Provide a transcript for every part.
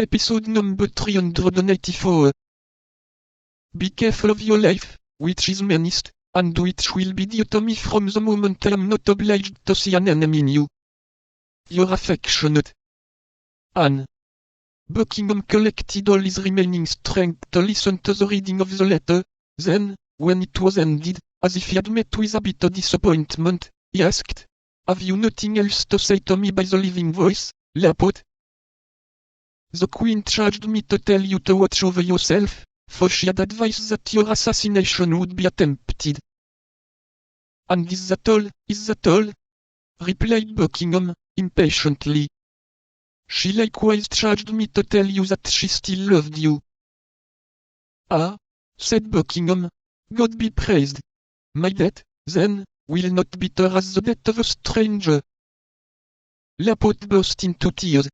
Episode number 394. Be careful of your life, which is menaced, and which will be due to me from the moment I am not obliged to see an enemy in you. Your affectionate Anne. Buckingham collected all his remaining strength to listen to the reading of the letter. Then, when it was ended, as if he had met with a bit of disappointment, he asked, "Have you nothing else to say to me by the living voice, Leopold?" "The Queen charged me to tell you to watch over yourself, for she had advised that your assassination would be attempted." "And is that all, is that all?" replied Buckingham, impatiently. "She likewise charged me to tell you that she still loved you." "Ah," said Buckingham, "God be praised. My death, then, will not be bitter as the death of a stranger." Leopold burst into tears.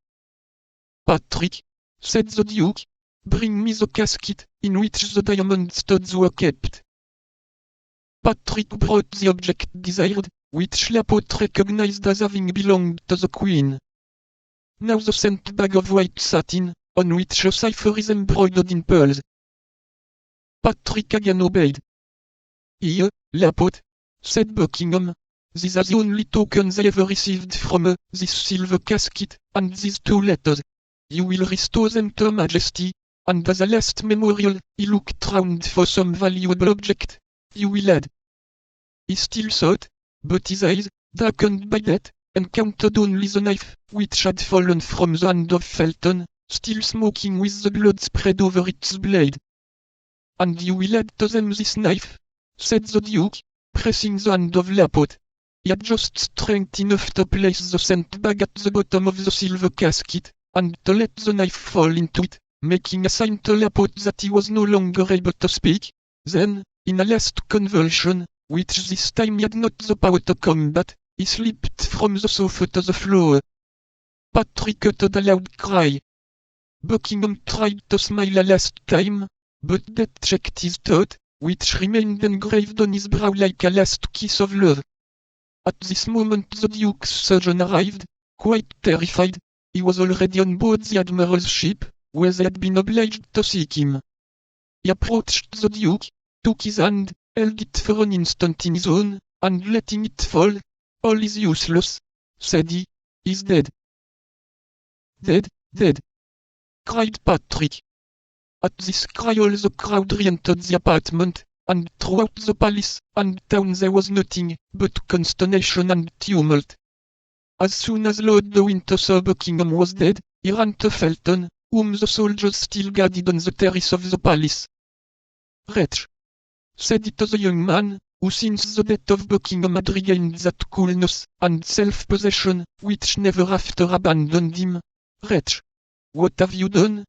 "Patrick," said the Duke, "bring me the casket in which the diamond studs were kept." Patrick brought the object desired, which Leopold recognized as having belonged to the Queen. Now the sent bag of white satin, on which a cipher is embroidered in pearls. Patrick again obeyed. "Here, Leopold," said Buckingham, "these are the only tokens I ever received from this silver casket, and these two letters. You will restore them to Her Majesty, and as a last memorial, he looked round for some valuable object. You will add." He still thought, but his eyes, darkened by death, encountered only the knife, which had fallen from the hand of Felton, still smoking with the blood spread over its blade. "And you will add to them this knife," said the Duke, pressing the hand of Leopold. He had just strength enough to place the scent bag at the bottom of the silver casket, and to let the knife fall into it, making a sign to Leopold that he was no longer able to speak. Then, in a last convulsion, which this time he had not the power to combat, he slipped from the sofa to the floor. Patrick uttered a loud cry. Buckingham tried to smile a last time, but death checked his thought, which remained engraved on his brow like a last kiss of love. At this moment the Duke's surgeon arrived, quite terrified. He was already on board the Admiral's ship, where they had been obliged to seek him. He approached the Duke, took his hand, held it for an instant in his own, and letting it fall, "All is useless," said he. "He's dead." "Dead, dead," cried Patrick. At this cry all the crowd re-entered the apartment, and throughout the palace and town there was nothing but consternation and tumult. As soon as Lord de Winter saw Buckingham was dead, he ran to Felton, whom the soldiers still guarded on the terrace of the palace. "Wretch," said he to the young man, who since the death of Buckingham had regained that coolness and self-possession which never after abandoned him. "Wretch, what have you done?